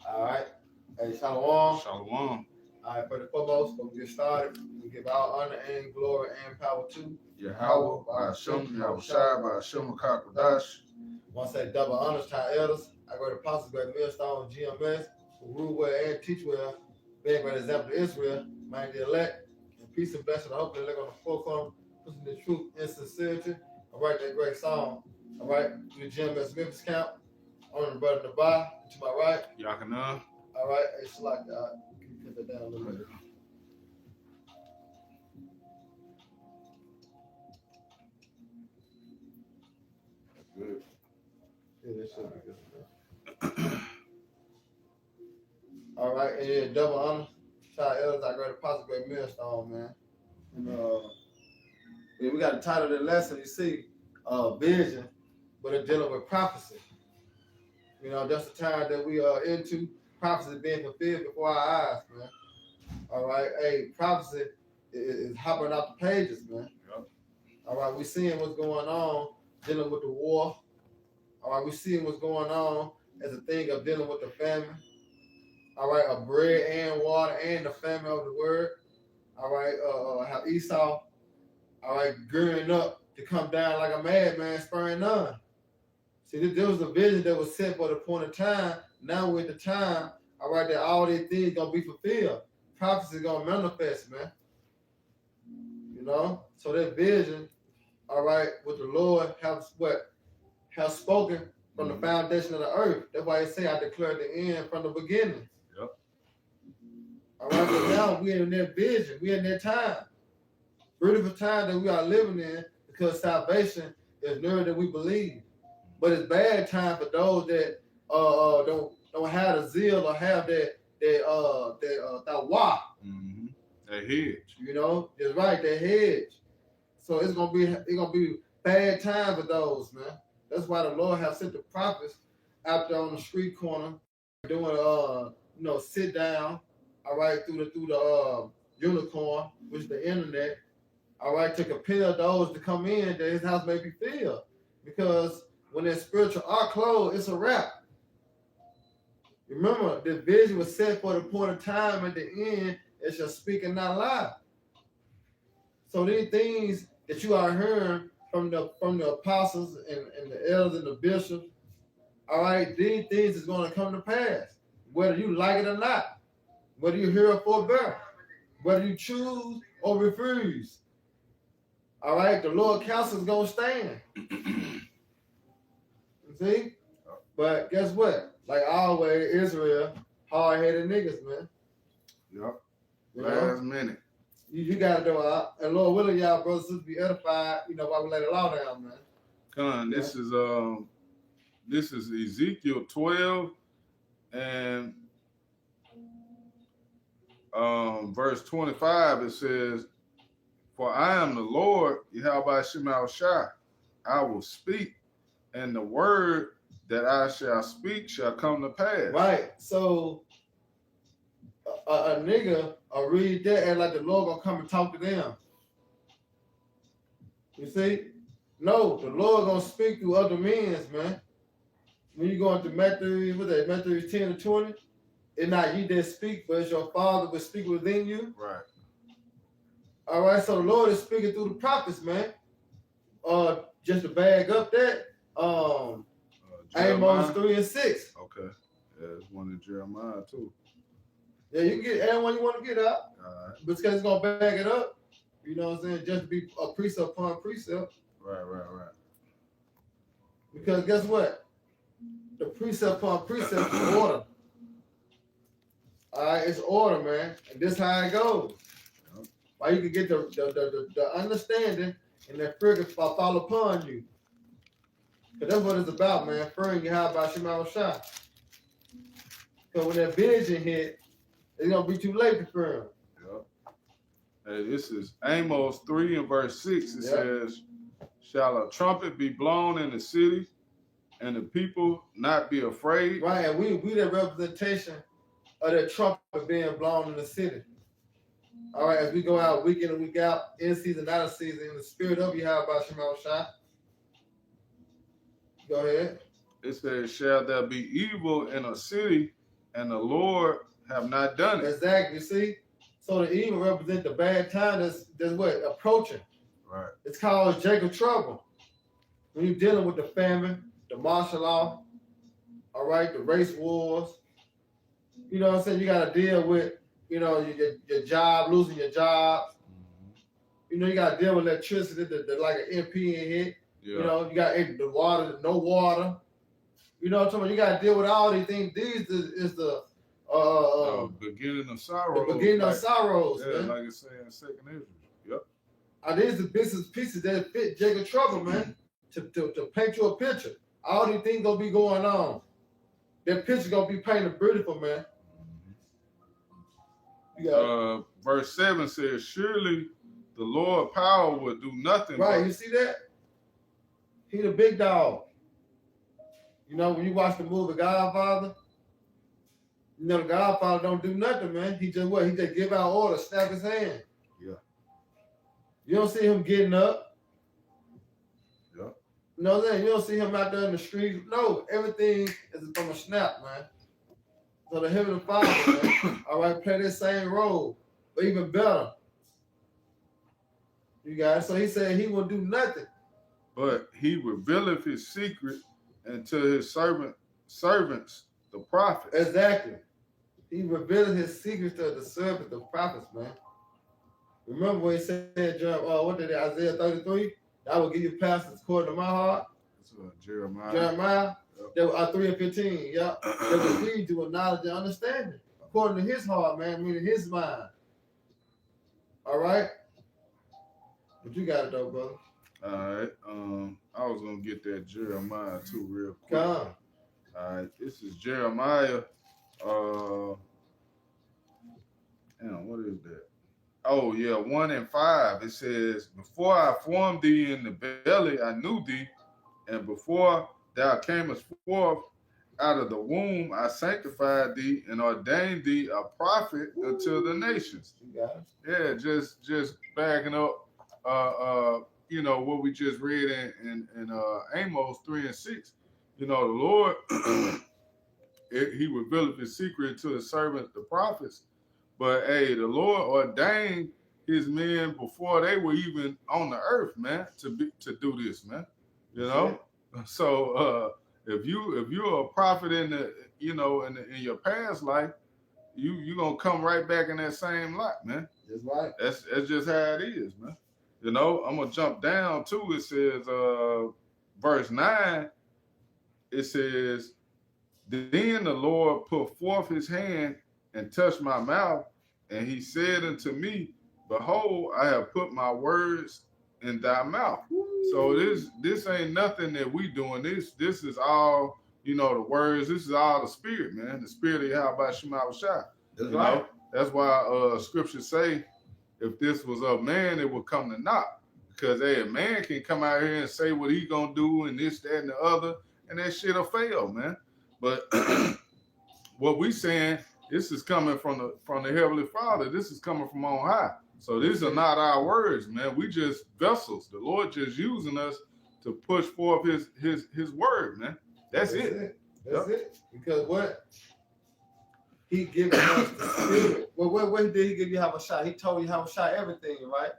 All right. Hey, Shalom. Shalom. All right, for the foremost, before we get started, we give all honor and glory and power to Yahweh, by Hashem, Yahushai, by Hashem, HaKakodash. Want to say double honors to our elders, our great apostles, great millstone, GMS, who rule well and teach well, being great example to Israel, mind the elect, and peace and blessing, hopefully look on the forefront, pushing the truth and sincerity. All right, that great song. All right, to the GMS Memphis camp, on the brother Nabai, to my right. Yakana. All right, it's like, can you put that down a little bit? Good. Yeah, that should be good. All right, and yeah, double honor. Child elders, our great apostle, great millstone, man. And yeah, we got the title of the lesson, you see, vision, but it's dealing with prophecy. You know, that's the time that we are into prophecy being fulfilled before our eyes, man. All right, hey, prophecy is hopping off the pages, man. Yep. All right, we seeing what's going on dealing with the war. All right, we seeing what's going on as a thing of dealing with the famine. All right, of bread and water and the famine of the word. All right, how Esau, all right, gearing up to come down like a madman, sparing none. See, there was a vision that was set for the point of time. Now we're at the time, all right, that all these things gonna be fulfilled. Prophecy gonna manifest, man. You know, so that vision, all right, what the Lord has spoken from the foundation of the earth. That's why it say I declared the end from the beginning. Yep. All right, but now we're in that vision, we're in that time. Beautiful time that we are living in because salvation is nearer than we believe. But it's bad time for those that don't have the zeal or have that wah. Mm-hmm. That hedge. You know, it's right, that hedge. So it's gonna be bad time for those, man. That's why the Lord has sent the prophets out there on the street corner doing sit down, all right, through the unicorn, which is the internet, all right, to compel those to come in that his house may be filled. Because when that spiritual art closed, it's a wrap. Remember, the vision was set for the point of time at the end. It's just speaking, not lie. So these things that you are hearing from the apostles and the elders and the bishops, all right, these things is going to come to pass, whether you like it or not, whether you hear or forbear, whether you choose or refuse. All right, the Lord counsel is going to stand. See? But guess what? Like always, Israel, hard-headed niggas, man. Yep. You Last know? minute. You got to do it. And Lord willing, y'all brothers and sisters be edified, while we lay the law down, man. Come on, this is Ezekiel 12 and verse 25. It says, "For I am the Lord, Yahweh Shema Shai. I will speak, and the word that I shall speak shall come to pass." Right. So a nigga will read that and like the Lord gonna come and talk to them. You see? No, the Lord gonna speak through other men's, man. When you go into Matthew 10 to 20, it's not you that speak, but it's your Father will speak within you. Right. All right, so the Lord is speaking through the prophets, man. Just to bag up that, Amos 3 and 6. Okay. Yeah, there's one in Jeremiah too. Yeah, you can get anyone you want to get out. All right. Because it's gonna bag it up. You know what I'm saying? Just to be a precept upon precept. Right. Because guess what? The precept upon precept is order. All right, it's order, man. And this how it goes. Yep. Why you can get the understanding and that fear can fall upon you. Because that's what it's about, man. Fearing Yahweh Shema Shai. Because when that vision hit, it's gonna be too late to fear him. Yep. Hey, this is Amos 3 and verse 6. It says, "Shall a trumpet be blown in the city, and the people not be afraid?" Right, and we the representation of that trumpet being blown in the city. All right, as we go out week in and week out, in season, out of season, in the spirit of Yahweh Shema Shai. Go ahead. it says, shall there be evil in a city, and the Lord have not done it? Exactly. See, so the evil represents the bad time that's what approaching. Right. It's called Jacob trouble. When you're dealing with the famine, the martial law, all right, the race wars. You know what I'm saying? You got to deal with, you know, your job, losing your job. You know, you got to deal with electricity, like an MP hit. Yeah. You know, you got the water, no water. You know what I'm talking about? You got to deal with all these things. These is the beginning of sorrows. The beginning of sorrows, yeah, man. like it's saying in 2nd Ezra. Yep. These are business pieces that fit Jacob trouble, man. To paint you a picture. All these things gonna be going on. That picture gonna be painted beautiful, man. Verse 7 says, surely the Lord power will do nothing. Right, you see that? He the big dog. You know, when you watch the movie Godfather, you know the Godfather don't do nothing, man. He just what? He just give out orders, snap his hand. Yeah. You don't see him getting up. Yeah. You know what I'm saying? You don't see him out there in the streets. No, everything is from a snap, man. So the Heavenly Father, man, all right, play that same role, but even better. You got it? So he said he will do nothing. But he revealeth his secret unto his servants, the prophets. Exactly. He revealed his secrets to the servants, the prophets, man. Remember when he said, Isaiah 33? I will give you pastors according to my heart. Jeremiah. Yep. That was 3 and 15. Yeah. That will lead you with knowledge and understanding. According to his heart, man, meaning his mind. All right? But you got it though, brother. All right. I was gonna get that Jeremiah too real quick. Come. All right. This is Jeremiah. What is that? Oh yeah, 1 and 5. It says, before I formed thee in the belly, I knew thee, and before thou camest forth out of the womb, I sanctified thee and ordained thee a prophet unto the nations. You got it. Yeah, just backing up you know what we just read in Amos 3 and 6. You know, the Lord he revealed his secret to his servants, the prophets. But hey, the Lord ordained his men before they were even on the earth, man, to do this, man. You know? So if you're a prophet in the in your past life, you're gonna come right back in that same light, man. That's right. That's just how it is, man. You know, I'm gonna jump down too. It says verse 9, it says, then the Lord put forth his hand and touched my mouth, and he said unto me, behold, I have put my words in thy mouth. So this ain't nothing that we doing. This is all, you know, the words. This is all the spirit, man. The spirit of Yahweh Shema Shai. That's right. That's why scriptures say, if this was of man, it would come to naught. Because a man can come out here and say what he gonna do and this, that, and the other, and that shit'll fail, man. But what we saying, this is coming from the Heavenly Father. This is coming from on high. So these are not our words, man. We just vessels. The Lord just using us to push forth his word, man. That's it. That's it. Because what? He given us the spirit. Well, what did he give you Yahushua? He told you Yahushua everything, right?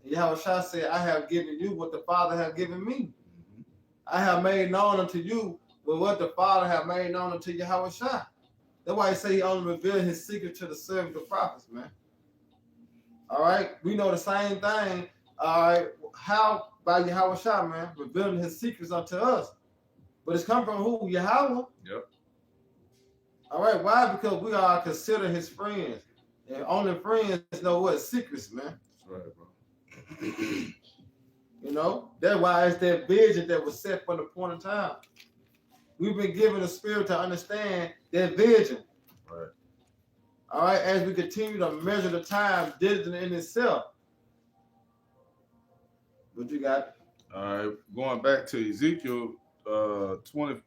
And Yahushua said, I have given you what the Father has given me. Mm-hmm. I have made known unto you what the Father have made known unto Yahushua. That's why he said he only revealed his secret to the servants, the prophets, man. All right? We know the same thing. All right? How by Yahushua, man, revealing his secrets unto us. But it's come from who? Yahweh. Yep. All right, why? Because we are considered his friends. And only friends know what? Secrets, man. That's right, bro. You know? That's why it's that vision that was set for the point of time. We've been given a spirit to understand that vision. Right. All right, as we continue to measure the time diligently in itself. What you got? All right, going back to Ezekiel 12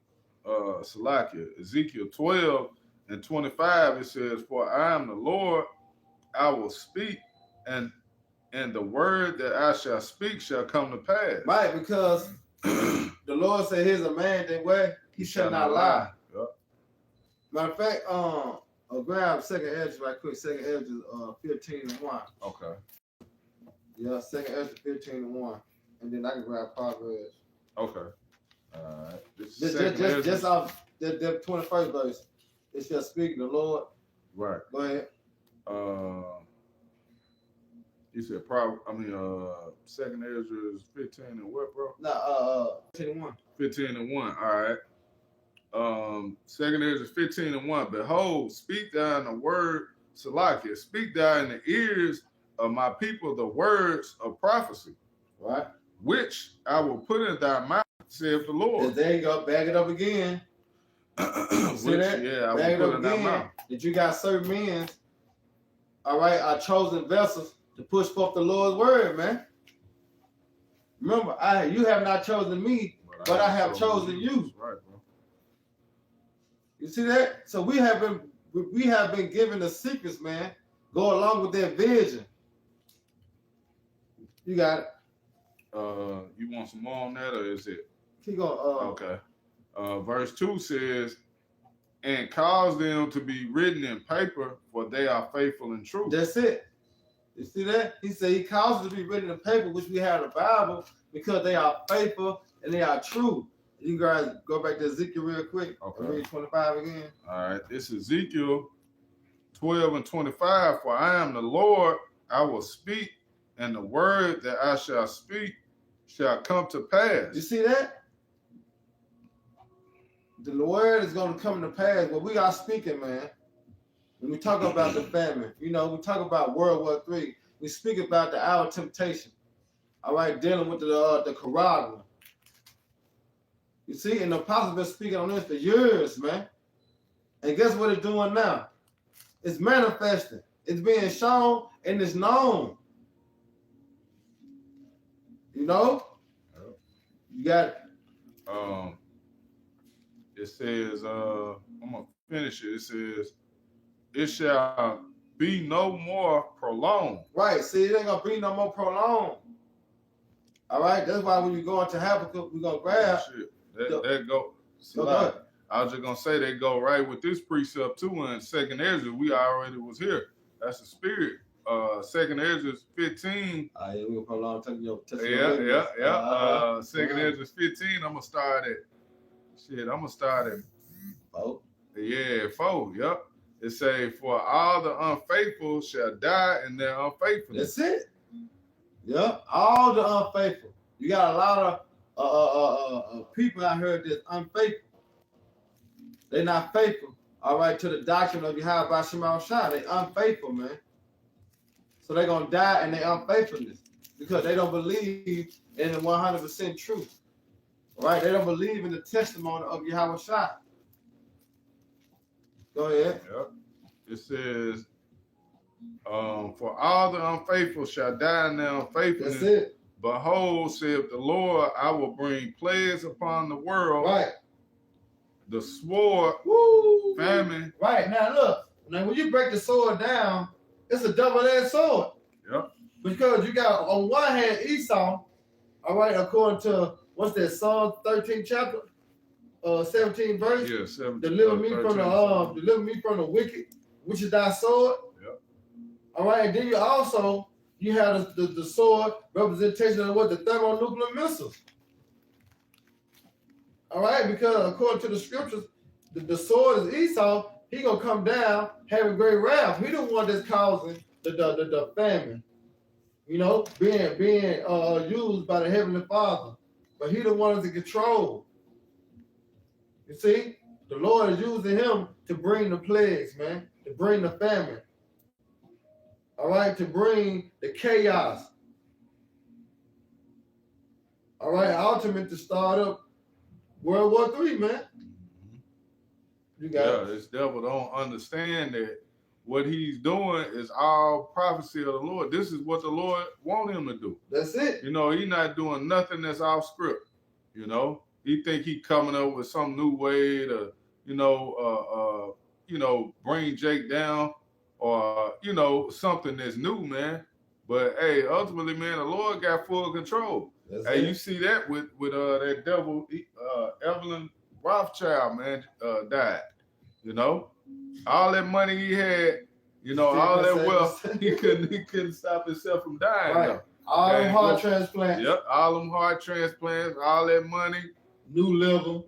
and 25, it says, for I am the Lord, I will speak, and the word that I shall speak shall come to pass. Right, because the the Lord said, "Here's a man that where he shall not lie." Yep. Matter of fact, I'll grab Second Ezra right quick. Second Ezra 15:1. Okay. Yeah, Second Ezra 15:1, and then I can grab Proverbs. Okay. All right. Just off the 21st verse. It shall speak the Lord. Right. Go ahead. You said Second Ezra is 15 and what, bro? No, 15:1. 15 and 1. All right. Second Ezra 15 and 1. Behold, speak thou in the word Salakia. Speak thou in the ears of my people the words of prophecy. Right. Which I will put in thy mouth, saith the Lord. There you go. Back it up again. See that? Yeah, I Back will it put up in thy again. mouth. That you got certain men, all right, are chosen vessels to push forth the Lord's word, man. Remember, you have not chosen me, but I have chosen you. Right, bro. You see that? So we have been given the secrets, man. Go along with their vision. You got it. You want some more on that, or is it? Keep going. Okay. Verse 2 says, and cause them to be written in paper, for they are faithful and true. That's it. You see that? He said he caused it to be written in paper, which we have the Bible, because they are faithful and they are true. You guys go back to Ezekiel real quick. Okay. Read 25 again. All right. This is Ezekiel 12 and 25. For I am the Lord, I will speak, and the word that I shall speak shall come to pass. You see that? The word is going to come to pass. But we are speaking, man. When we talk about the famine, we talk about World War III. We speak about the hour of temptation. All right, dealing with the Quran. You see, and the apostles been speaking on this for years, man. And guess what it's doing now? It's manifesting. It's being shown and it's known. You know? You got it. It says, I'm gonna finish it. It says, it shall be no more prolonged. Right. See, it ain't gonna be no more prolonged. All right. That's why when you go into Habakkuk, we're gonna grab. That go. I was just gonna say they go right with this precept too. In Second Ezra, we already was here. That's the spirit. Second Ezra 15. Yeah, we gonna prolong. Yeah. Second Ezra 15. I'm gonna start at 4. Yeah, 4. Yep. It say, for all the unfaithful shall die in their unfaithfulness. That's it. Yep. All the unfaithful. You got a lot of people out here that's unfaithful. They're not faithful. All right, to the doctrine of Yahweh Shema Shah. They unfaithful, man. So they're gonna die in their unfaithfulness because they don't believe in the 100% truth. All right, they don't believe in the testimony of Yahweh Shah. Go ahead. Yep. It says, for all the unfaithful shall die in their unfaithfulness. That's it. Behold, saith the Lord, I will bring plagues upon the world. Right. The sword, famine. Right. Now look, when you break the sword down, it's a double-edged sword. Yep. Because you got on one hand Esau, all right, according to what's that, Psalm 13 chapter? 17 verse. Yeah, 17. Deliver me from the wicked, which is thy sword. Yep. All right, and then you have the sword representation of what? The thermonuclear missiles. All right, because according to the scriptures, the sword is Esau. He gonna come down having great wrath. He the one that's causing the famine. Being used by the Heavenly Father, but he the one that's in control. You see, the Lord is using him to bring the plagues, man, to bring the famine. All right, to bring the chaos. All right, ultimate to start up World War III, man. You got this devil don't understand that what he's doing is all prophecy of the Lord. This is what the Lord want him to do. That's it. He's not doing nothing that's off script. He think he coming up with some new way to, bring Jake down or, something that's new, man. But hey, ultimately, man, the Lord got full control. That's Hey, it. you see that with that devil, Evelyn Rothschild, man, died. You know, all that money he had, you know, Still all couldn't that save wealth, himself. he couldn't stop himself from dying. Right. Though. All them And heart look, transplants, Yep, all them heart transplants, all that money. new liver.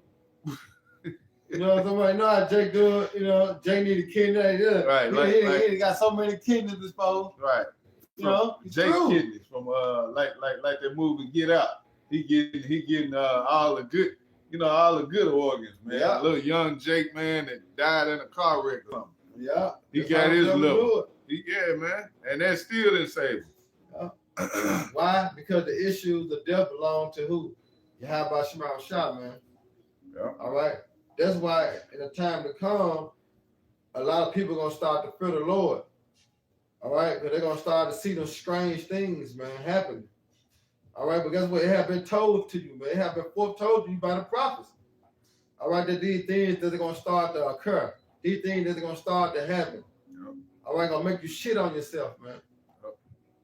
You know what I'm talking about? You know how Jake do it? You know, Jake need a kidney. Yeah. Right, He got so many kidneys disposed. Right. You know, Jake Kidney from like that movie Get Out. He getting all the good, you know, all the good organs, man. Yeah. Little young Jake, man, that died in a car wreck or something. Yeah. He got his liver. Yeah, man. And that still didn't save him. Yeah. Why? Because the issues of death belong to who? Yahweh Shema Shah, man. Yeah. All right. That's why in the time to come, a lot of people are gonna start to fear the Lord. All right, because they're gonna start to see them strange things, man, happening. All right, but guess what? It have been told to you, man. It have been foretold to you by the prophets. All right, that these things that are gonna start to occur. These things that are gonna start to happen. Yep. All right, gonna make you shit on yourself, man. Yep.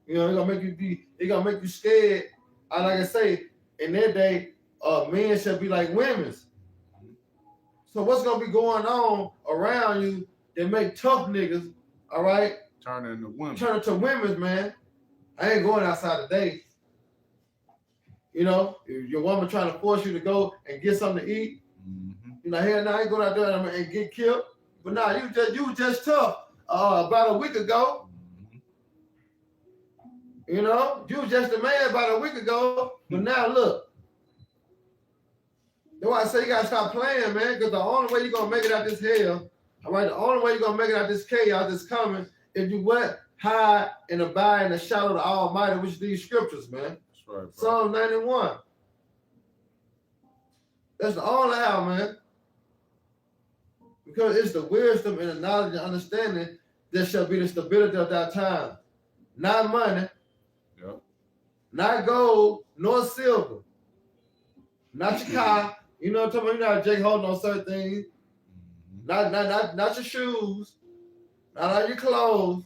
You know, it's gonna make you scared. Like I say, in their day, men should be like women's. So what's gonna be going on around you that make tough niggas, all right, turn into women? Turn into women's, man. I ain't going outside today. You know, if your woman trying to force you to go and get something to eat, you know, hell, I ain't going out there and get killed. But nah, you was just tough about a week ago. You know, you was just a man about a week ago, but now look. That's why I say you gotta stop playing, man, because the only way you're gonna make it out this hell, all right, the only way you're gonna make it out this chaos that's coming, if you what? Hide and abide in the shadow of the Almighty, which is these scriptures, man. That's right, bro. Psalm 91. That's the only how, man. Because it's the wisdom and the knowledge and understanding that shall be the stability of that time. Not money, yep. Not gold, nor silver, not your car. You know what I'm talking about? You know how Jake holding on certain things. Not your shoes, not all your clothes,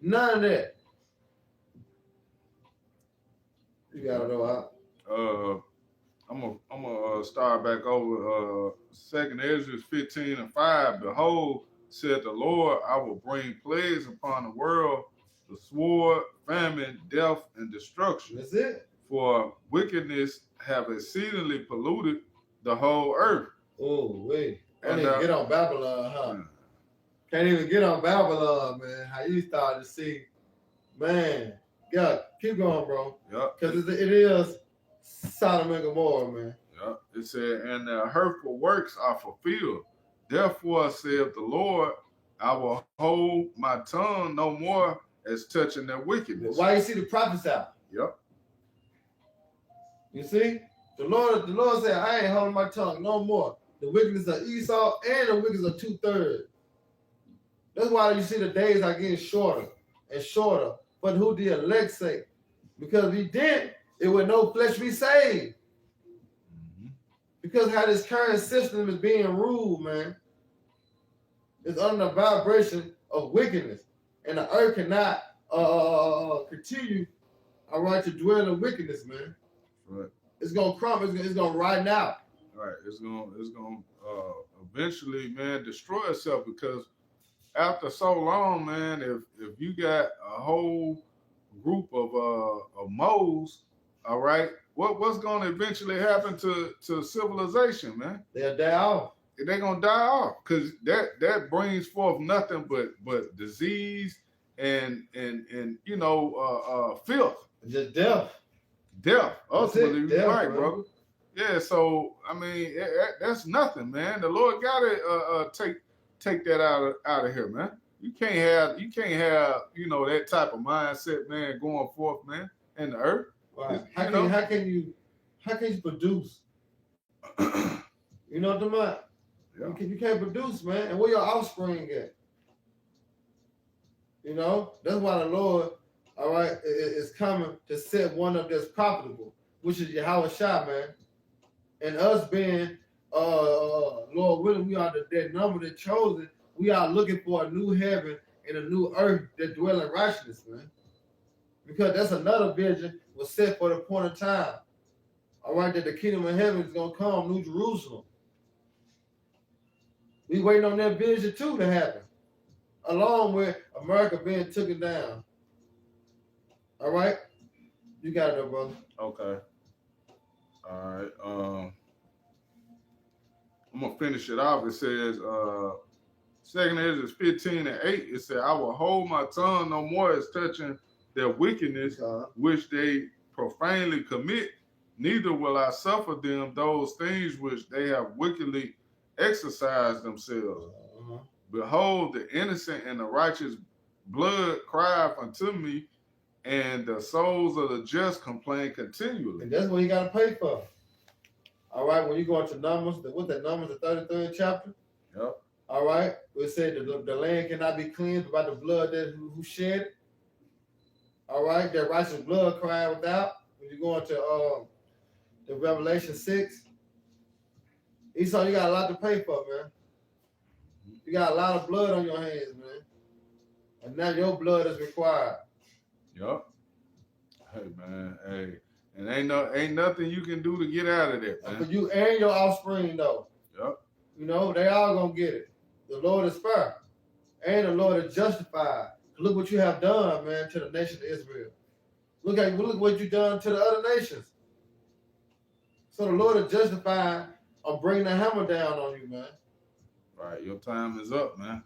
none of that. You gotta know how. I'm gonna start back over. 2nd Ezra 15:5. Behold, said the Lord, I will bring plagues upon the world, the sword, famine, death, and destruction. That's it. For wickedness have exceedingly polluted the whole earth. Oh, wait. Can't even get on Babylon, huh? Can't even get on Babylon, man. How you start to see, man. Yeah, keep going, bro. Yep. Because it is Sodom and Gomorrah, man. Yep. It said, and the hurtful works are fulfilled. Therefore, saith the Lord, I will hold my tongue no more as touching their wickedness. Why you see the prophets out? Yep. You see? The Lord said, I ain't holding my tongue no more. The wickedness of Esau and the wickedness of 2/3. That's why you see the days are getting shorter and shorter. But who the elect sake? Because if he didn't, it would no flesh be saved. Because how this current system is being ruled, man, it's under the vibration of wickedness. And the earth cannot continue, all right, to dwell in wickedness, man. Right. It's gonna crumble. It's gonna ride out. Right. It's gonna eventually, man, destroy itself, because after so long, man, if you got a whole group of moles, all right, what's gonna eventually happen to civilization, man? They'll die off. They're gonna die off, because that brings forth nothing but disease and you know filth. Just death. Death, ultimately, death, right, brother. Yeah, so I mean, that's nothing, man. The Lord gotta take that out of here, man. You can't have you know that type of mindset, man, going forth, man, in the earth. Right. How can you produce? You know what I'm saying? Yeah. You can't produce, man. And where your offspring at? You know, that's why the Lord, all right, is coming to set one up that's profitable, which is Yahweh Shah, man. And us being, Lord willing, we are that number that chosen. We are looking for a new heaven and a new earth that dwell in righteousness, man. because that's another vision was set for the point of time. All right, that the kingdom of heaven is gonna come, New Jerusalem. We waiting on that vision too to happen, along with America being taken down. All right, you got it, though, brother. Okay. All right. I'm gonna finish it off. It says, 2 Ezra 15 and 8. It said, I will hold my tongue no more as touching their wickedness, which they profanely commit. Neither will I suffer them those things which they have wickedly exercised themselves. Behold, the innocent and the righteous blood crieth unto me, and the souls of the just complain continually. And that's what you got to pay for. All right, when you go into Numbers, what's that, Numbers, the 33rd chapter? Yep. All right, it said the land cannot be cleansed by the blood that who shed it. All right, that righteous blood crying without. When you go into the Revelation 6, Esau, you got a lot to pay for, man. You got a lot of blood on your hands, man. And now your blood is required. Yup. Hey, man. Hey. And ain't nothing you can do to get out of that, man. For you and your offspring, though. Yup. You know, they all gonna get it. The Lord is fair. And the Lord is justified. Look what you have done, man, to the nation of Israel. Look what you've done to the other nations. So the Lord is justified on bringing the hammer down on you, man. Right, your time is up, man.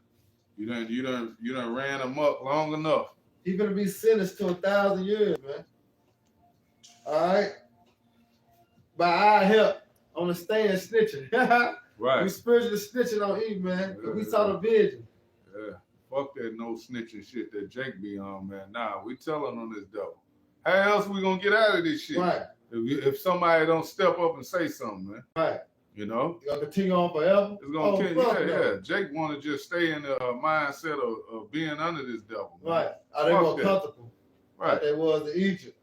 You done ran amok long enough. He's gonna be sentenced to 1,000 years, man. All right. By our help on the stand snitching. Right. We spiritually snitching on Eve, man. Yeah, we saw the vision. Yeah. Fuck that no snitching shit that Jake be on, man. Nah, we telling on this devil. How else we gonna get out of this shit? Right. If somebody don't step up and say something, man. Right. You know? It's gonna continue on forever. It's gonna continue. Yeah. Jake wanna just stay in the mindset of being under this devil, man. Right. Are they more comfortable? Right. Like they was in Egypt.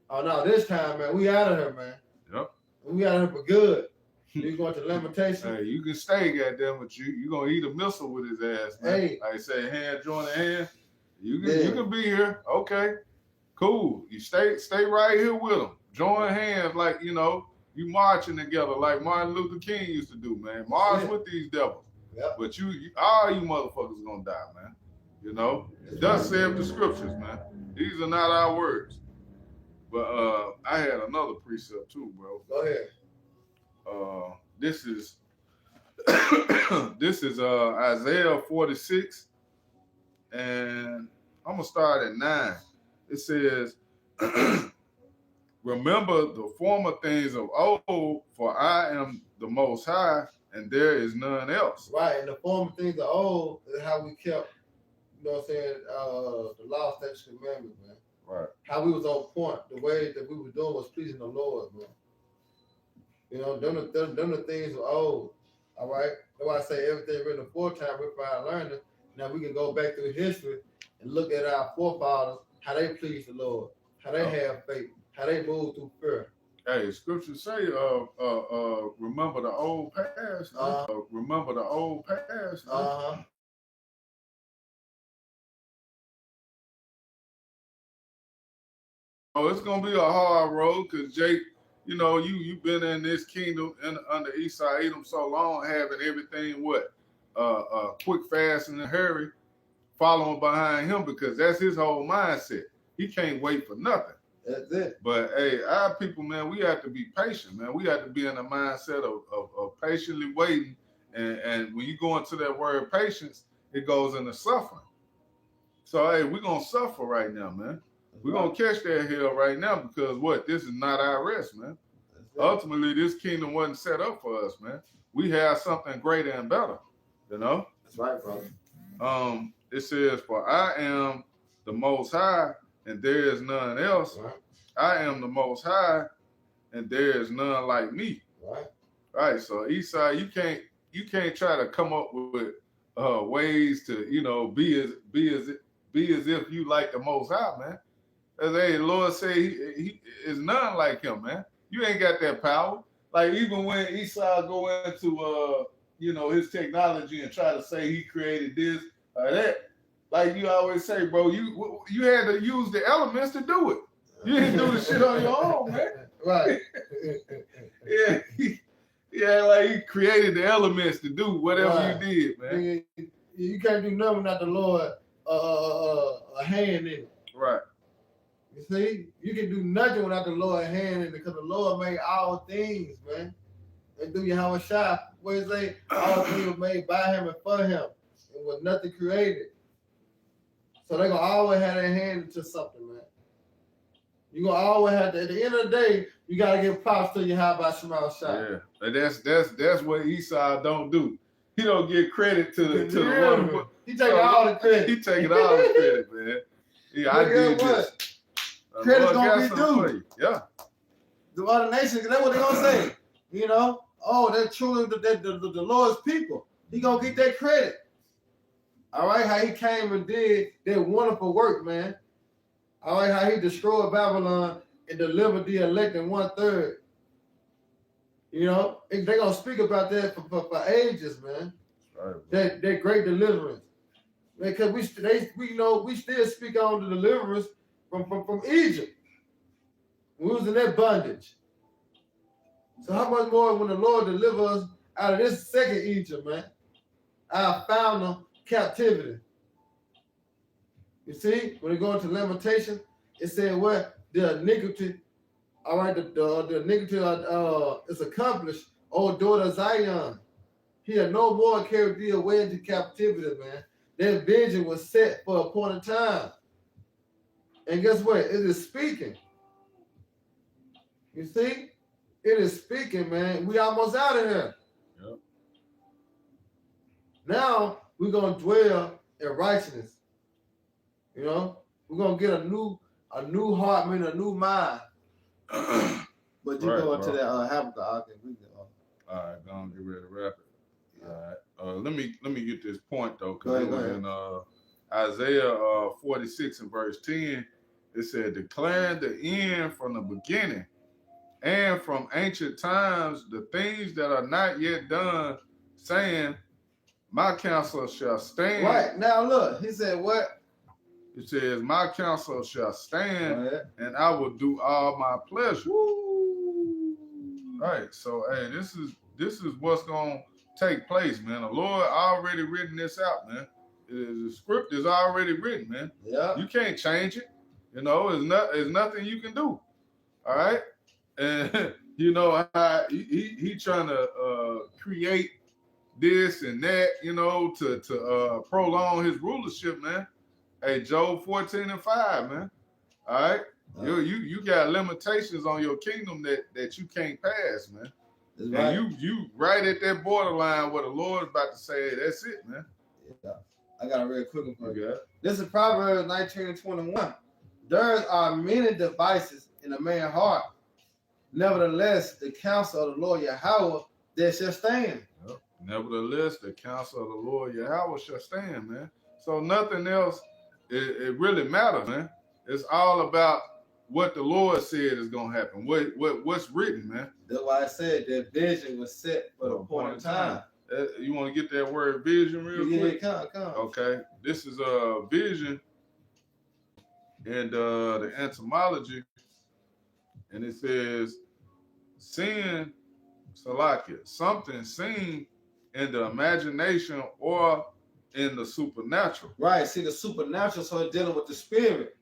Oh no, this time, man, we out of here, man. Yep. We out of here for good. You going to Lamentation? Hey, you can stay, goddamn, but you gonna eat a missile with his ass, man. Hey. Like I say, hand join the hand. You can be here. Okay. Cool. You stay right here with him. Join hands like, you know, you marching together like Martin Luther King used to do, man. March with these devils. Yep. But you all you motherfuckers gonna die, man. You know? Thus saith the scriptures, man. These are not our words. But I had another precept too, bro. Go ahead. This is Isaiah 46, and I'm gonna start at 9. It says, remember the former things of old, for I am the Most High, and there is none else. Right, and the former things of old is how we kept, you know what I'm saying, the law, statutes, commandments, man. Right. How we was on point. The way that we were doing was pleasing the Lord, man. You know, them the things of old. All right. That's why I say everything written aforetime, we find learning. Now we can go back through history and look at our forefathers, how they pleased the Lord, how they have faith, how they moved through fear. Hey, scriptures say, remember the old past. Remember the old past. Oh, it's gonna be a hard road because Jake, you know, you've been in this kingdom under Esau Edom so long, having everything quick, fast, and in a hurry, following behind him because that's his whole mindset. He can't wait for nothing. That's it. But hey, our people, man, we have to be patient, man. We have to be in the mindset of patiently waiting. And when you go into that word patience, it goes into suffering. So hey, we're gonna suffer right now, man. We're going to catch that hell right now because what? This is not our rest, man. Ultimately, this kingdom wasn't set up for us, man. We have something greater and better, you know? That's right, brother. It says, for I am the Most High, and there is none else. Right. I am the Most High, and there is none like me. Right. Right. So Esau, you can't try to come up with ways to, you know, be as if you like the Most High, man. Hey, the Lord say he is none like him, man. You ain't got that power. Like even when Esau go into you know, his technology and try to say he created this or that, like you always say, bro, you had to use the elements to do it. You didn't do the shit on your own, man. Right. Yeah, like he created the elements to do whatever Right. you did, man. You can't do nothing without the Lord a hand in it. Right. You see, you can do nothing without the Lord hand in it because the Lord made all things, man. And do Yahweh Shai, where it say all things were made by him and for him, and was nothing created. So they're gonna always have their hand into something, man. You're gonna always have to, at the end of the day, you gotta give props to Yahweh Shema Shai. Yeah. And that's what Esau don't do. He don't give credit to the one. He taking all the credit. He taking all the credit, man. Yeah, I did this. Credit's Lord gonna got be something due. for you. Yeah. The other nations, that's what they're gonna say. You know, oh, they're truly the Lord's people. He gonna get that credit. All right, how he came and did that wonderful work, man. All right, how he destroyed Babylon and delivered the elect in 1/3. You know, they're gonna speak about that for ages, man. Right, That great deliverance. Because we still speak on the deliverance from Egypt. We was in that bondage. So how much more when the Lord delivers us out of this second Egypt, man? Our final captivity. You see, when we go into Lamentation, it said what? The iniquity, all right, the iniquity is accomplished, O daughter of Zion. He had no more carried thee away into captivity, man. That vision was set for a point of time. And guess what? It is speaking. You see? It is speaking, man. We almost out of here. Yep. Now we're gonna dwell in righteousness. You know, we're gonna get a new heart, man, a new mind. But you go into that Habakkuk, I can read it. All right, go on, get ready to wrap it. All right. Let me get this point though, Go because ahead, it was in Isaiah 46 and verse 10. It said, declaring the end from the beginning and from ancient times the things that are not yet done, saying, my counsel shall stand. Right, now look, he said what? It says, my counsel shall stand, and I will do all my pleasure. Woo. Right. So hey, this is what's gonna take place, man. The Lord already written this out, man. The script is already written, man. Yeah. You can't change it. You know, it's nothing you can do. All right. And you know how he trying to create this and that, you know, to prolong his rulership, man. Hey, Job 14 and 5, man. All right. You got limitations on your kingdom that you can't pass, man. That's and right. you right at that borderline where the Lord is about to say, that's it, man. Yeah. I got a real quick one for you. This is Proverbs 19 and 21. There are many devices in a man's heart. Nevertheless, the counsel of the Lord Yahweh that shall stand. Yep. Nevertheless, the counsel of the Lord Yahweh shall stand, man. So nothing else, it really matters, man. It's all about what the Lord said is gonna happen. What's written, man. That's why I said that vision was set for the point of time. You want to get that word vision real quick? Yeah, come. Okay. This is a vision in the etymology, and it says seeing Salakia, something seen in the imagination or in the supernatural. Right. See, the supernatural, so it's dealing with the spirit.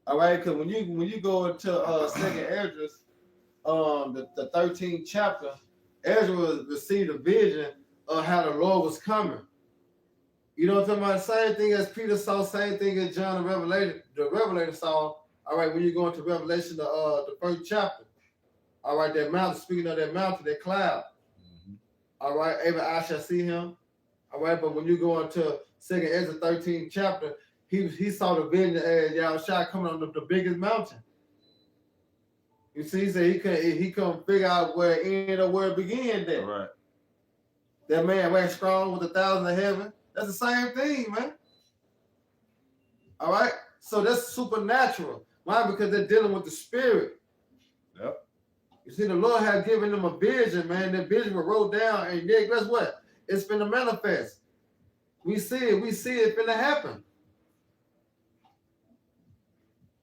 All right, because when you go into Second Esdras, the 13th chapter, Ezra received a vision of how the Lord was coming. You know what I'm talking about? Same thing as Peter saw, same thing as John the Revelator saw. All right, when you go into Revelation, the first chapter. All right, that mountain, speaking of that mountain, that cloud. Mm-hmm. All right, every eye shall see him. All right, but when you go into Second Ezra 13th chapter, he saw the vision as Yahushua coming on the biggest mountain. You see, he said he couldn't figure out where it ended or where it began there. Right. That man waxed strong with 1,000 of heaven. That's the same thing, man. All right? So that's supernatural. Why? Because they're dealing with the spirit. Yep. You see, the Lord had given them a vision, man. That vision was wrote down, and guess what? It's finna manifest. We see it finna happen.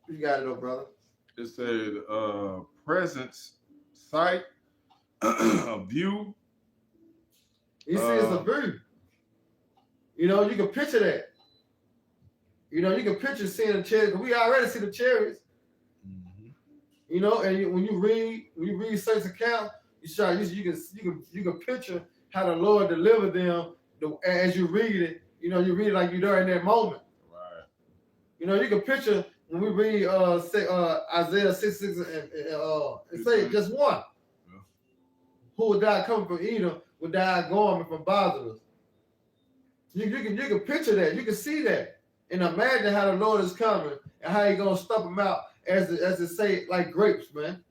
You got it, though, brother. It said presence, sight, view. You see, it's a view. You know, you can picture that. You know, you can picture seeing the chariots. We already see the chariots. Mm-hmm. You know, and when you read certain accounts, you can picture how the Lord delivered them. As you read it, you know, you read it like you're there in that moment. Right. You know, you can picture when we read Isaiah 66 and say just one. Yeah. Who would die coming from Edom would die going from Bozrah. You can picture that. You can see that. And imagine how the Lord is coming and how He's gonna stomp them out as it say like grapes, man.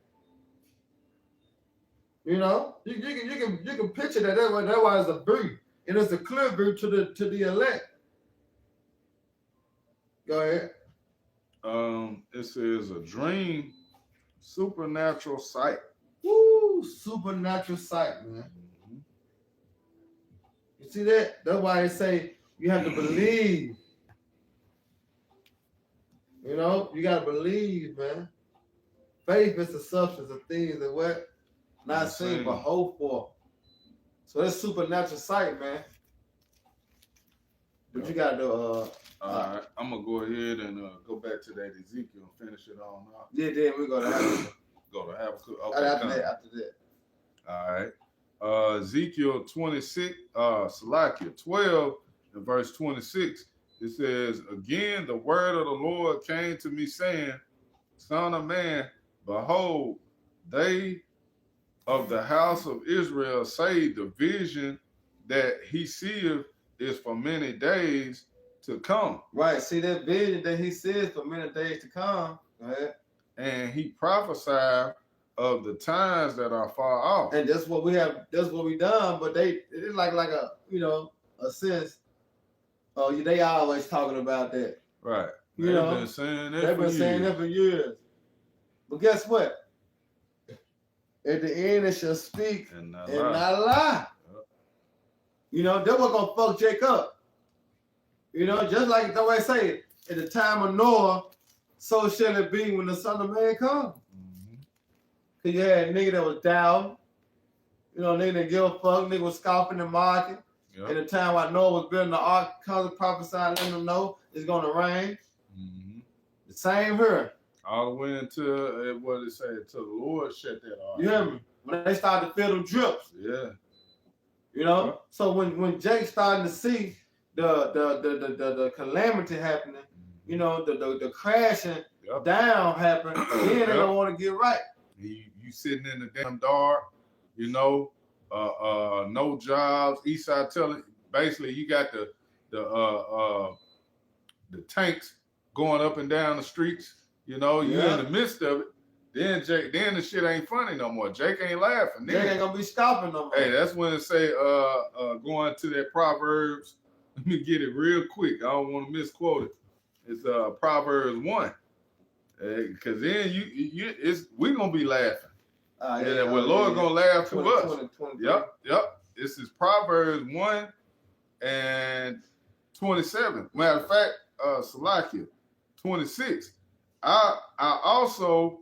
You know, you can picture that. That's why it's a view, and it's a clear view to the elect. Go ahead. It says a dream, supernatural sight. Woo, supernatural sight, man. Mm-hmm. You see that? That's why they say you have to believe. You know, you gotta believe, man. Faith is the substance of things that what not seen but hope for. So that's supernatural sight, man. But you gotta do. All right, I'm gonna go ahead and go back to that Ezekiel and finish it on out. Yeah, then we go to Habakkuk. Go to Habakkuk. Okay, After that. All right. Ezekiel 26, Salakia 12, and verse 26. It says, again, the word of the Lord came to me, saying, Son of man, behold, they of the house of Israel say the vision that he seeth is for many days to come. Right. See that vision that he says for many days to come. Right. And he prophesied of the times that are far off. And that's what we have. That's what we done. But it's like a a sense. Oh, they always talking about that. Right. You know, been saying that. They've been saying that for years. But guess what? At the end, it shall speak and not lie. Yep. You know, that's what's gonna fuck Jacob. You know, just like the way I say it, at the time of Noah, so shall it be when the Son of Man comes. Mm-hmm. Cause you had a nigga that was down, you know, nigga that give a fuck, nigga was scoffing and mocking. Yep. At the time while Noah was building the ark, because of prophesying, letting them know it's gonna rain. Mm-hmm. The same here. All the way until what it say, until the Lord shut that ark. You hear me? When they started to feel them drips. Yeah. You know? Yep. So when Jake started to see the calamity happening, you know, the crashing down happening, then they don't want to get right. You sitting in the damn dark, you know, no jobs. Eastside telling basically you got the tanks going up and down the streets. You know, you're in the midst of it. Then the shit ain't funny no more. Jake ain't laughing. Jake ain't gonna be stopping no more. Hey, that's when it say going to that Proverbs. Let me get it real quick. I don't want to misquote it. It's Proverbs 1. Cause then we gonna be laughing. Lord gonna laugh to us. 20. Yep. This is Proverbs 1 and 27. Matter of fact, Salakia 26. I also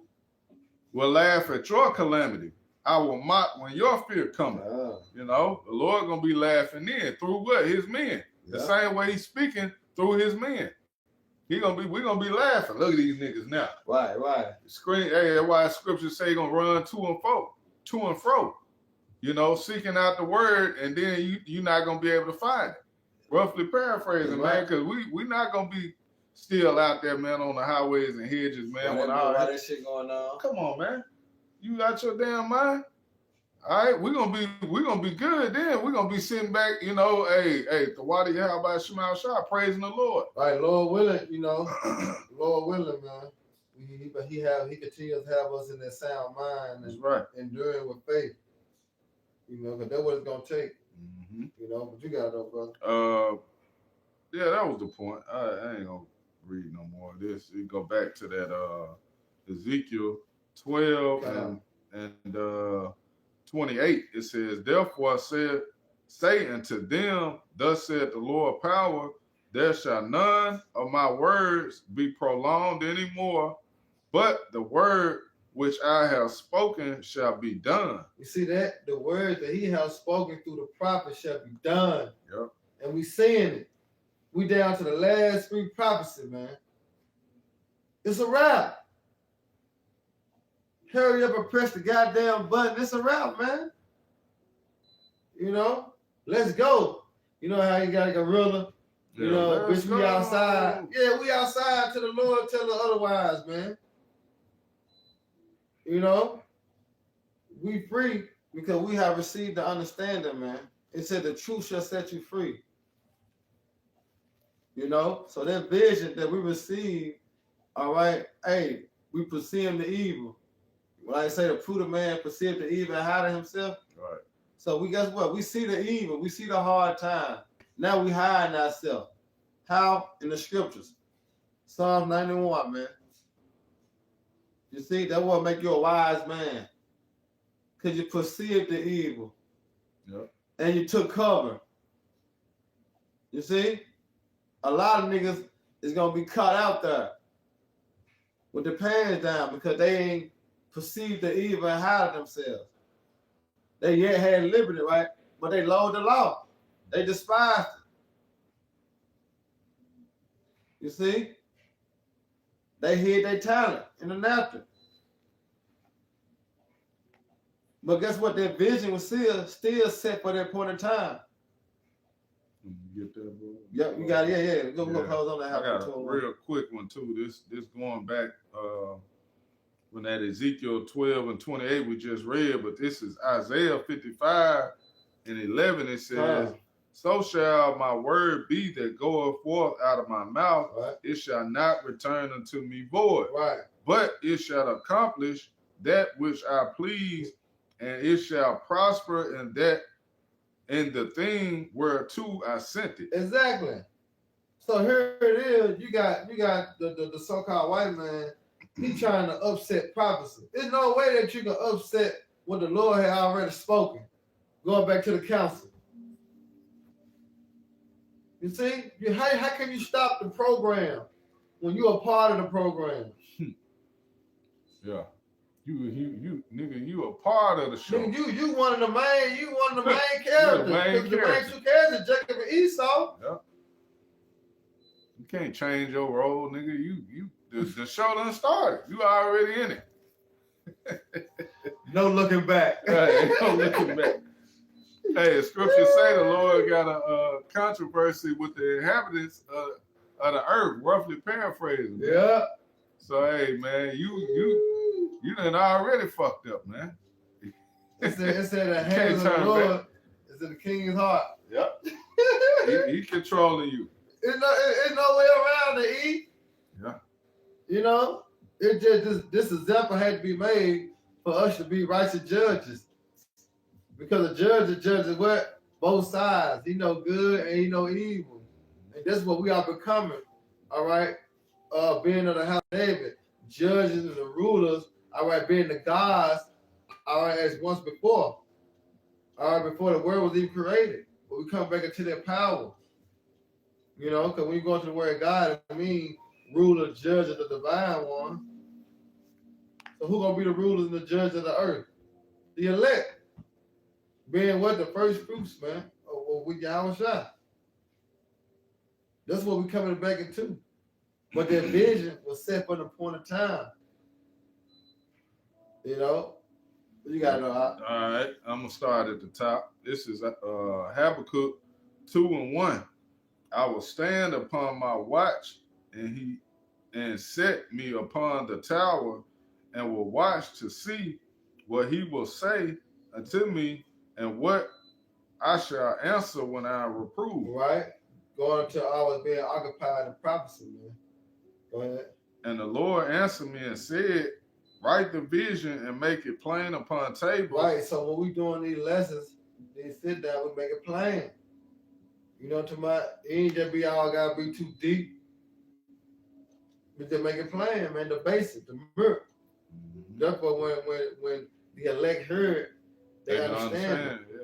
will laugh at your calamity. I will mock when your fear cometh. You know, the Lord gonna be laughing then through what? His men. The same way he's speaking through his men. We're gonna be laughing. Look at these niggas now. Right. Scream, hey, that's why scriptures say gonna run to and fro. You know, seeking out the word, and then you're not gonna be able to find it. Roughly paraphrasing, man, because we not gonna be still out there, man, on the highways and hedges, man. Why that shit going on? Come on, man. You got your damn mind? All right, we're gonna be good then. We're gonna be sitting back, you know, hey, Tawadi Yahweh Shemal Shah, praising the Lord. Right, Lord willing, you know, Lord willing, man. He continues to have us in that sound mind. That's right. Enduring with faith. You know, because that's what it's gonna take. Mm-hmm. You know, but you got it though, brother. Yeah, that was the point. I ain't gonna read no more of this. You go back to that Ezekiel 12 and 28. It says, therefore say unto them, thus saith the Lord power, there shall none of my words be prolonged anymore but the word which I have spoken shall be done. You see that? The word that he has spoken through the prophet shall be done. Yep. And we seeing it. We down to the last 3 prophecies, man. It's a wrap. Hurry up and press the goddamn button. It's a wrap, man. You know? Let's go. You know how you got a gorilla? You know, bitch, we outside. Yeah, we outside till the Lord tell us otherwise, man. You know? We free because we have received the understanding, man. It said the truth shall set you free. You know? So that vision that we receive, all right, hey, we perceive the evil. When I say the prudent man perceive the evil and hide himself. Right. So we guess what? We see the evil. We see the hard time. Now we hiding ourselves. How? In the scriptures. Psalm 91, man. You see, that will make you a wise man. Because you perceived the evil. Yep. And you took cover. You see? A lot of niggas is going to be caught out there with the pants down because they ain't perceived the evil and hide themselves. They yet had liberty, right? But they loathed the law. They despised it. You see? They hid their talent in the natural. But guess what? Their vision was still set for that point in time. You get that, bro? Yep, you got it. Yeah. Go close on that. I got a real quick one too. This going back when that Ezekiel 12 and 28 we just read, but this is Isaiah 55 and 11. It says, so shall my word be that goeth forth out of my mouth. Right. It shall not return unto me void. Right. But it shall accomplish that which I please, and it shall prosper in the thing whereto I sent it. Exactly. So here it is. You got the so-called white man. He trying to upset prophecy. There's no way that you can upset what the Lord had already spoken. Going back to the council. You see, how can you stop the program when you're a part of the program? Yeah. You nigga, you a part of the show. Nigga, you one of the main characters. The main 2 characters, Jacob and Esau. Yeah. You can't change your role, nigga. The show done started. You already in it. No looking back. Right, no looking back. Hey, the scripture say the Lord got a controversy with the inhabitants of the earth, roughly paraphrasing. Man. Yeah. So hey, man, you done already fucked up, man. It said the hands of the Lord is in the king's heart. Yep. he controlling you. There's no way around it, E. Yeah. You know, it just this example had to be made for us to be righteous judges. Because a judge judges what? Both sides. He know good and he know evil. And that's what we are becoming. All right. Being of the house of David, judges and the rulers, all right, being the gods, all right, as once before. All right, before the world was even created. But we come back into their power. You know, because when you go into the word of God, it means ruler, judge of the divine one. So who gonna be the rulers and the judge of the earth? The elect. Being what? The first fruits, man. With Yahweh Shai. That's what we're coming back into. But their vision was set for the point of time. You know? You got to know how. All right, I'm going to start at the top. This is Habakkuk 2:1. I will stand upon my watch, and set me upon the tower, and will watch to see what he will say unto me, and what I shall answer when I reprove. Right? Going to always being occupied in prophecy, man. Go ahead. And the Lord answered me and said, write the vision and make it plain upon tables. Right. So when we doing these lessons, they sit down, we make it plain. You know, to my, it ain't just be all gotta be too deep. We just make it plain, man. The basic, the mirror. Therefore, when the elect heard, they understand. Yeah.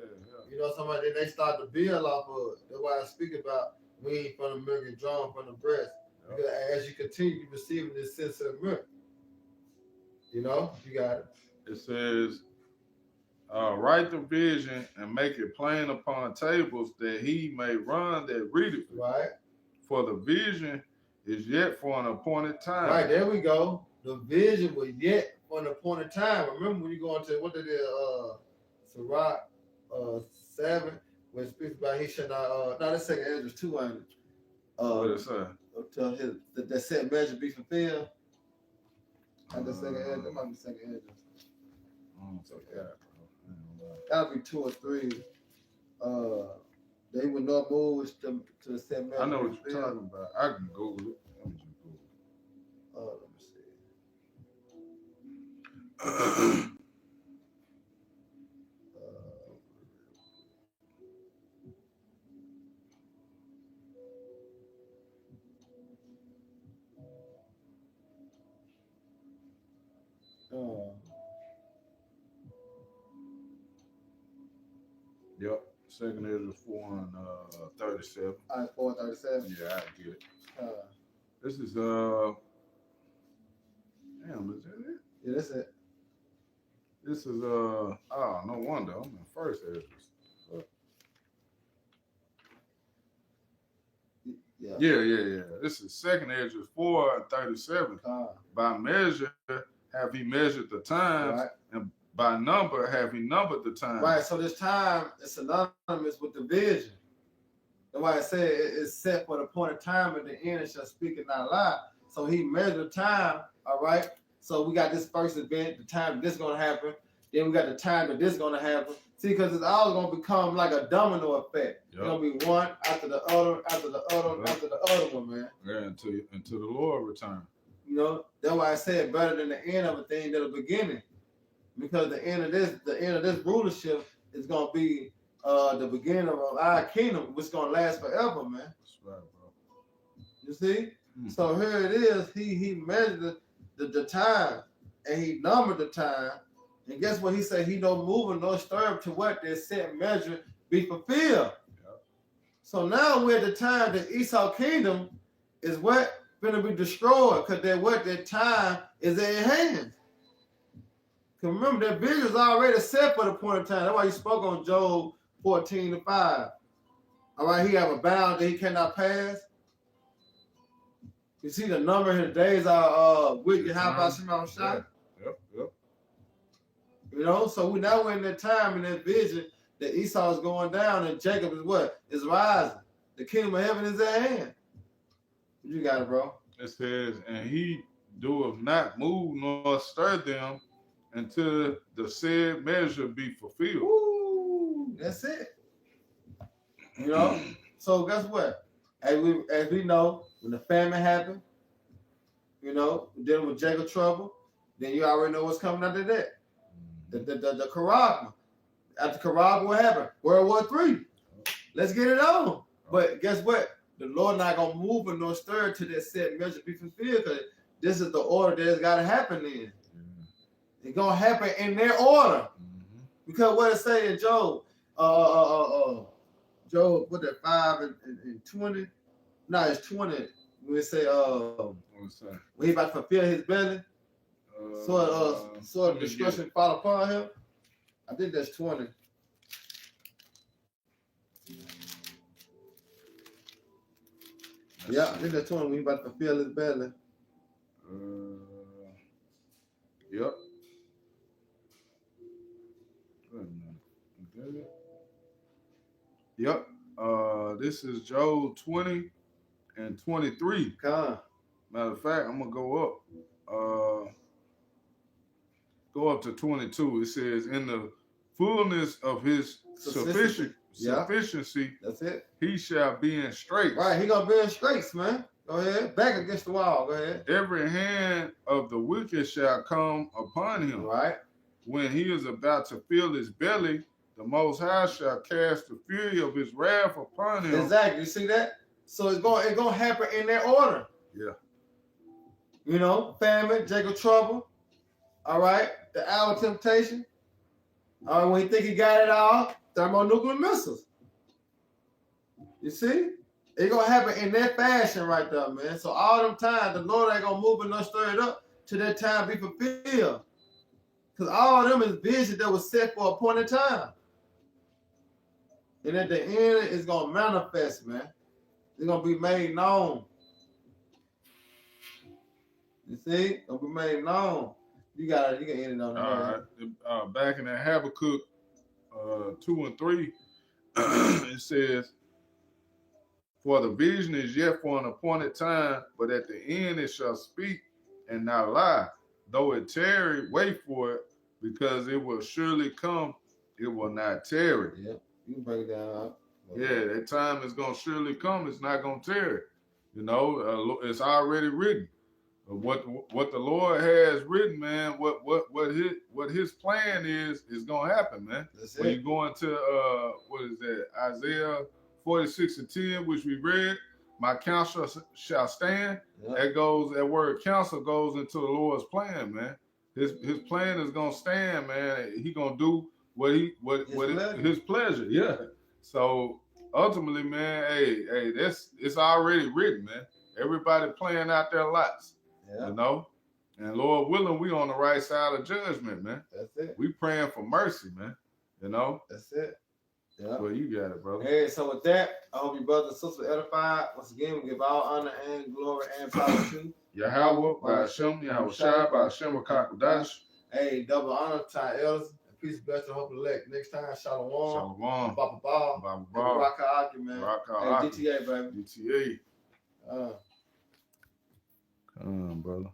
You know, somebody they start to build off of it. That's why I speak about weed from the milk and drawn from the breast. Because as you continue receiving this sense of milk, You know, you got it. It says, write the vision and make it plain upon tables that he may run that read it. Right. For the vision is yet for an appointed time. Right, there we go. The vision was yet for an appointed time. Remember when you go into what they did, Sirach 7, when it speaks about he should not, that's second Ezra 200. What did it say? Until that set measure be fulfilled. At the second Ezra, that might be second Ezra. So, yeah. That'll be 2 or 3. They would not move to the set measure. I know what you're talking about. I can Google it. Let me just Google it. Let me see. Yep. Second Ezra 4:37. 4:37. Yeah, I get it. This is damn, is that it? Yeah, that's it. This is no wonder. I'm in first Ezra. Yeah. This is second Ezra 4:37. By measure have he measured the times, right. And by number have he numbered the times. Right. So this time is synonymous with the vision. That's why I said it's set for the appointed time, at the end it shall speak and not lie. So he measured time. All right. So we got this first event, the time this gonna happen. Then we got the time that this gonna happen. See, because it's all gonna become like a domino effect. Yep. It's gonna be one after the other, after the other, yep. After the other one, man. Yeah, until the Lord return. You know, that's why I said better than the end of a thing than the beginning. Because the end of this rulership is gonna be the beginning of our kingdom, which is gonna last forever, man. That's right, bro. You see? So here it is. He measured the time and he numbered the time. And guess what? He said he don't move nor disturb to what their set measure be fulfilled. Yep. So now we're at the time that Esau kingdom is what gonna be destroyed, because their time is in hand. Because remember, that vision is already set for the point of time. That's why he spoke on Job 14:5. All right, he have a bound that he cannot pass. You see the number of his days are wicked. How about Shimon Shai? Yep. You know, so we're in that time in that vision that Esau is going down and Jacob is what? Is rising. The kingdom of heaven is at hand. You got it, bro. It says, and he doeth not move nor stir them until the said measure be fulfilled. Ooh, that's it. You know? So guess what? As we know, when the famine happened, you know, dealing with Jacob trouble, then you already know what's coming after that. The Karagma. After Karagma, what happened? World War III. Let's get it on. But guess what? The Lord not gonna move or nor stir to that set measure be fulfilled, because this is the order that's gotta happen in. It's gonna happen in their order. Because what it say in Job, Job, what that 5 and 20? No, it's 20. When it say when he about to fulfill his belly, sort of destruction fall upon him. I think that's 20. Yeah, I think that's 20 when he about to fulfill his belly. Yep. Yep. This is Job 20 and 23. Matter of fact, I'm gonna go up to 22. It says, in the fullness of his sufficiency, that's it. He shall be in straits. Right, he gonna be in straits, man. Go ahead, back against the wall. Go ahead. Every hand of the wicked shall come upon him. Right. When he is about to fill his belly, the Most High shall cast the fury of his wrath upon him. Exactly. You see that? So it's gonna happen in that order. Yeah. You know, famine, Jacob trouble. All right, the hour of temptation. All right, when he think he got it all, thermonuclear missiles. You see? It's gonna happen in that fashion right there, man. So all them times, the Lord ain't gonna move and not stir it up till that time be fulfilled. Because all of them is vision that was set for a point in time. And at the end, it's going to manifest, man. It's going to be made known. You see? It's going to be made known. You can end it on that. All right. Back in that Habakkuk 2 and 3, it says, for the vision is yet for an appointed time, but at the end it shall speak and not lie. Though it tarry, wait for it, because it will surely come, it will not tarry. Yeah, you can break it down. Yeah, that time is going to surely come. It's not going to tarry. You know, it's already written. What the Lord has written, man, what his plan is going to happen, man. That's when it. you go into, what is that, Isaiah 46 and 10, which we read, my counsel shall stand. Yep. That word counsel goes into the Lord's plan, man. His plan is gonna stand, man. He gonna do his pleasure. Yeah. So ultimately, man, hey, it's already written, man. Everybody playing out their lots. Yeah. You know? And Lord willing, we on the right side of judgment, man. That's it. We praying for mercy, man. You know? That's it. Yeah. Well, you got it, brother. Hey, so with that, I hope you brothers and sisters edified. Once again, we give all honor and glory and power to Yahweh, by Hashem, Yahweh Shai, by Hashem, Kakodash. Hey, double honor to our elders. And peace, blessing, hope, elect. Next time, Shalom. Shalom. Baba Ball. Baba And Ball. Rock Aki, man. Rock Hey, GTA, baby. GTA. Uh. Come on, brother.